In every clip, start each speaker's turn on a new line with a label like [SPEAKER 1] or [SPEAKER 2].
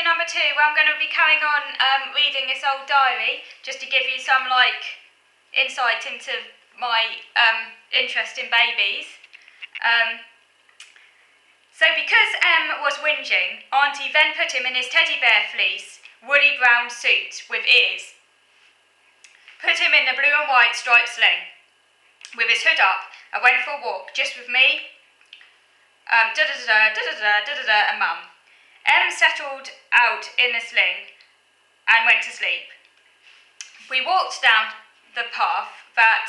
[SPEAKER 1] number 2, where I'm going to be carrying on reading this old diary, just to give you some, insight into my interest in babies. So because M was whinging, Auntie then put him in his teddy bear fleece, woolly brown suit with ears. Put him in the blue and white striped sling, with his hood up, and went for a walk, just with me, and Mum. M settled out in the sling and went to sleep. We walked down the path that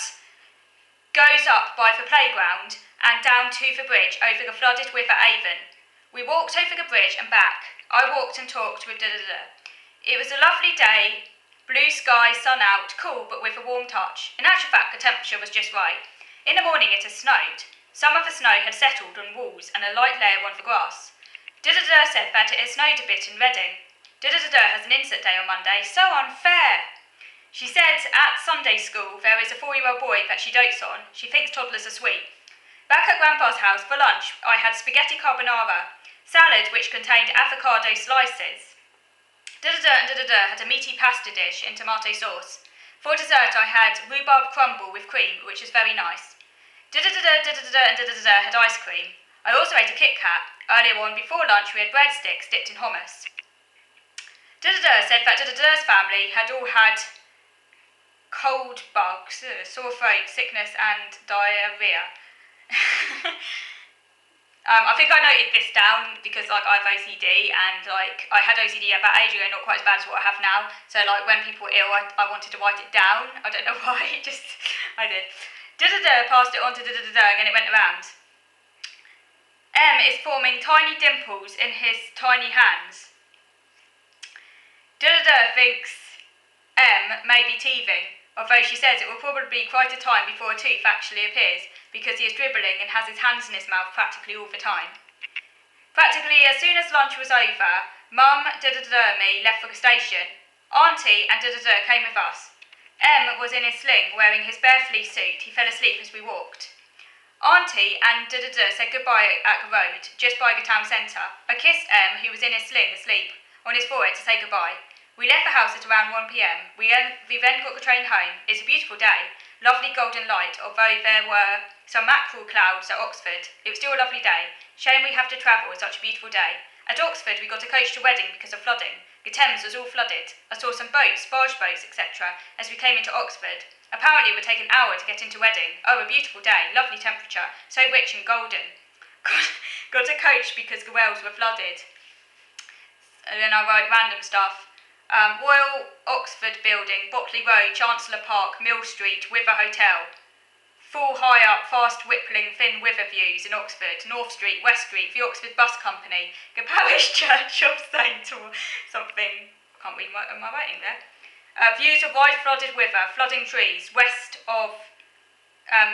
[SPEAKER 1] goes up by the playground and down to the bridge over the flooded River Avon. We walked over the bridge and back. I walked and talked with It was a lovely day, blue sky, sun out, cool but with a warm touch. In actual fact, the temperature was just right. In the morning it had snowed. Some of the snow had settled on walls and a light layer on the grass. Said that it had snowed a bit in Reading. Has an insect day on Monday. So unfair! She said at Sunday school there is a 4-year-old boy that she dotes on. She thinks toddlers are sweet. Back at Grandpa's house for lunch, I had spaghetti carbonara, salad which contained avocado slices. Had a meaty pasta dish in tomato sauce. For dessert I had rhubarb crumble with cream, which was very nice. Had ice cream. I also ate a Kit Kat. Earlier on, before lunch, we had breadsticks dipped in hummus. Said that Da's family had all had cold bugs, sore throat, sickness and diarrhea. I think I noted this down because I have OCD and I had OCD at that age ago, not quite as bad as what I have now. So when people are ill, I wanted to write it down. I don't know why, I did. Passed it on to and then it went around. M is forming tiny dimples in his tiny hands. Thinks M may be teething, although she says it will probably be quite a time before a tooth actually appears, because he is dribbling and has his hands in his mouth practically all the time. Practically as soon as lunch was over, Mum, me left for the station. Auntie and came with us. M was in his sling, wearing his bare fleece suit. He fell asleep as we walked. Auntie and said goodbye at the road, just by the town centre. I kissed M, who was in his sling asleep, on his forehead to say goodbye. We left the house at around 1 p.m. We then got the train home. It's a beautiful day, lovely golden light, although there were some mackerel clouds at Oxford. It was still a lovely day. Shame we have to travel on such a beautiful day. At Oxford we got a coach to Reading because of flooding. The Thames was all flooded. I saw some boats, barge boats, etc. as we came into Oxford. Apparently it would take an hour to get into Reading. Oh, a beautiful day, lovely temperature, so rich and golden. Got a coach because the wells were flooded. And then I wrote random stuff. Royal Oxford Building, Botley Road, Chancellor Park, Mill Street, River Hotel. Full high up, fast whippling, thin river views in Oxford, North Street, West Street, the Oxford Bus Company, the Parish Church of Saint or something. I can't read my writing there. Views of wide flooded river, flooding trees, west of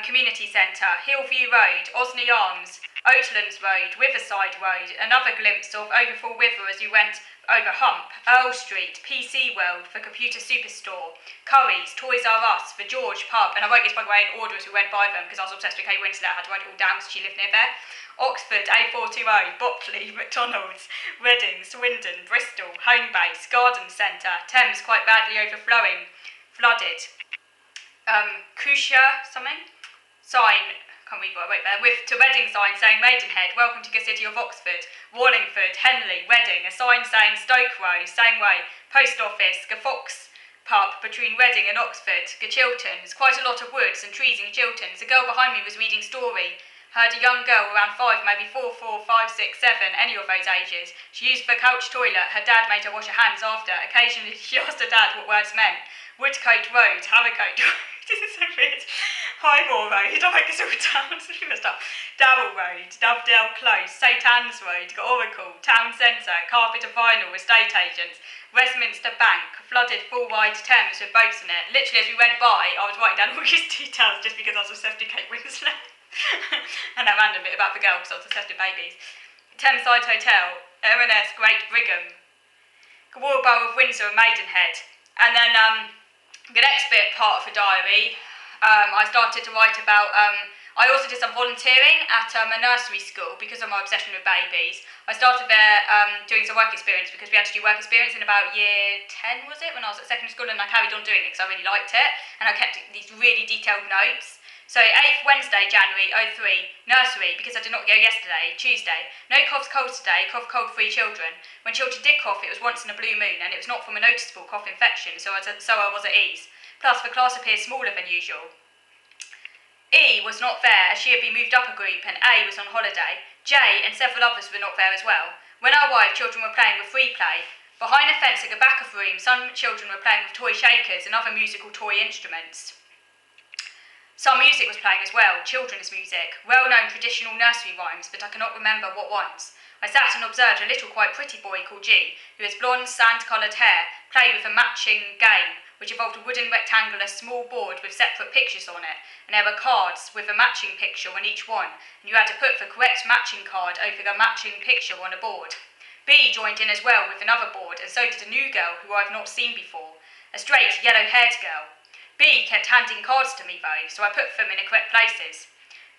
[SPEAKER 1] Community Centre, Hillview Road, Osney Arms, Oatlands Road, Riverside Road, another glimpse of Overfall River as you went over Hump, Earl Street, PC World, the Computer Superstore, Curry's, Toys R Us, the George Pub, and I wrote this by the way in order as we went by them because I was obsessed with Kate Winslet. I had to write it all down because she lived near there. Oxford, A420, Botley, McDonald's, Reading, Swindon, Bristol, Homebase, Garden Centre, Thames quite badly overflowing, flooded. Crucia, something? Sign, can't read what I wrote there, with to Reading sign saying Maidenhead, welcome to the city of Oxford, Wallingford, Henley, Reading, a sign saying Stoke Row, same way, post office, the Fox pub between Reading and Oxford, the Chilterns, quite a lot of woods and trees in Chilterns. The girl behind me was reading story, heard a young girl around 5, maybe 4, 5, 6, 7, any of those ages. She used the couch toilet, her dad made her wash her hands after. Occasionally she asked her dad what words meant. Woodcote Road, Harricote Road, this is so weird. Highmore Road, I'll make this all down, Darrell Road, Dovedale Close, St Anne's Road, Oracle, Town Centre, Carpet and Vinyl, Estate Agents, Westminster Bank, flooded full wide Thames with boats in it. Literally as we went by, I was writing down all these details just because I was obsessed with Kate Winslet. And that random bit about the girl because I was obsessed with babies. Thameside Hotel, M&S Great Brigham, Warborough of Windsor and Maidenhead. And then the next bit, part of the diary, I started to write about I also did some volunteering at a nursery school because of my obsession with babies. I started there doing some work experience because we had to do work experience in about year 10, was it, when I was at secondary school, and I carried on doing it because I really liked it, and I kept these really detailed notes. So 8th Wednesday, January 03, nursery, because I did not go yesterday, Tuesday. No coughs, colds today, cough, cold-free children. When children did cough, it was once in a blue moon, and it was not from a noticeable cough infection, so I was at ease. Plus, the class appeared smaller than usual. E was not there as she had been moved up a group and A was on holiday. J and several others were not there as well. When I arrived, children were playing with free play. Behind a fence at the back of the room, some children were playing with toy shakers and other musical toy instruments. Some music was playing as well, children's music, well-known traditional nursery rhymes, but I cannot remember what ones. I sat and observed a little quite pretty boy called G, who has blonde, sand-coloured hair, play with a matching game, which involved a wooden rectangular small board with separate pictures on it, and there were cards with a matching picture on each one, and you had to put the correct matching card over the matching picture on a board. B joined in as well with another board, and so did a new girl who I've not seen before, a straight, yellow-haired girl. B kept handing cards to me though, so I put them in the correct places.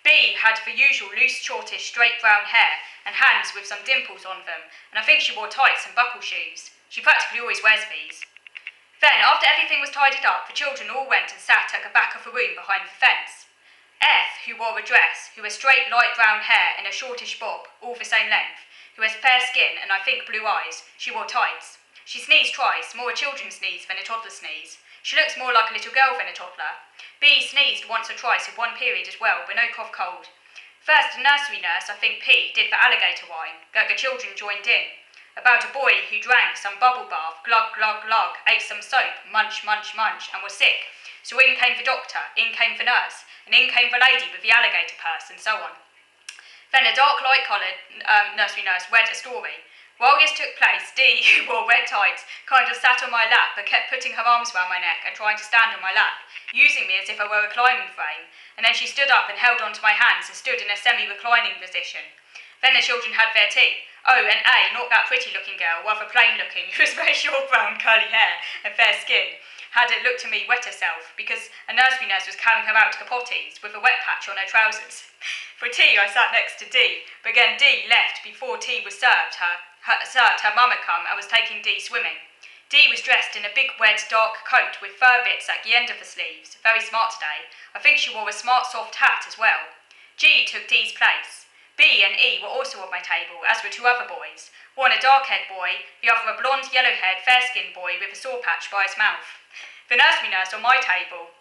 [SPEAKER 1] B had the usual loose, shortish, straight brown hair, and hands with some dimples on them, and I think she wore tights and buckle shoes. She practically always wears these. Then, after everything was tidied up, the children all went and sat at the back of the room behind the fence. F, who wore a dress, who has straight light brown hair and a shortish bob, all the same length, who has fair skin and I think blue eyes, she wore tights. She sneezed twice, more a children's sneeze than a toddler sneeze. She looks more like a little girl than a toddler. B sneezed once or twice in one period as well, but no cough cold. First, the nursery nurse, I think P, did the alligator wine, that the children joined in. About a boy who drank some bubble bath, glug, glug, glug, ate some soap, munch, munch, munch, and was sick. So in came the doctor, in came the nurse, and in came the lady with the alligator purse, and so on. Then a dark light-coloured nursery nurse read a story. While this took place, D, who wore red tights, kind of sat on my lap but kept putting her arms round my neck and trying to stand on my lap, using me as if I were a climbing frame, and then she stood up and held onto my hands and stood in a semi-reclining position. Then the children had their tea. Oh, and A, not that pretty-looking girl, rather plain-looking, who has very short brown curly hair and fair skin, had it looked to me wet herself, because a nursery nurse was carrying her out to the potties with a wet patch on her trousers. For tea, I sat next to D, but again D left before tea was served. Her mum had come and was taking D swimming. D was dressed in a big red dark coat with fur bits at the end of the sleeves, very smart today. I think she wore a smart soft hat as well. G took D's place. B and E were also on my table, as were two other boys. One a dark-haired boy, the other a blonde, yellow-haired, fair-skinned boy with a sore patch by his mouth. The nursery nurse on my table.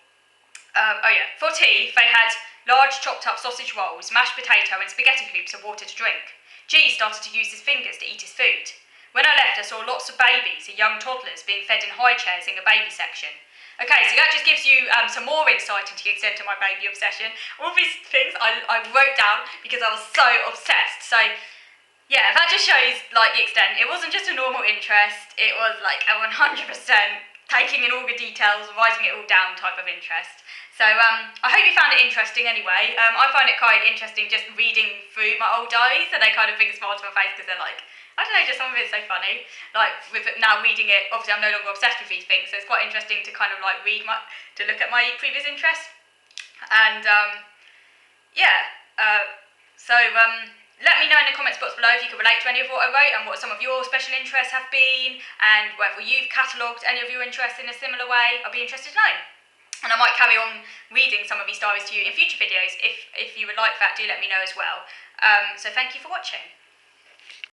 [SPEAKER 1] For tea, they had large chopped-up sausage rolls, mashed potato and spaghetti hoops of water to drink. G started to use his fingers to eat his food. When I left, I saw lots of babies and young toddlers being fed in high chairs in the baby section. Okay, so that just gives you some more insight into the extent of my baby obsession. All these things I wrote down because I was so obsessed. So, yeah, that just shows, like, the extent. It wasn't just a normal interest. It was, like, a 100% taking in all the details, writing it all down type of interest. So, I hope you found it interesting anyway. I find it quite interesting just reading through my old diaries, and they kind of bring a smile to my face because they're like, I don't know, just some of it's so funny. Like, with now reading it, obviously I'm no longer obsessed with these things, so it's quite interesting to kind of like to look at my previous interests. And, let me know in the comments box below if you could relate to any of what I wrote and what some of your special interests have been, and whether you've catalogued any of your interests in a similar way. I'd be interested to know. And I might carry on reading some of these diaries to you in future videos. If you would like that, do let me know as well. So thank you for watching.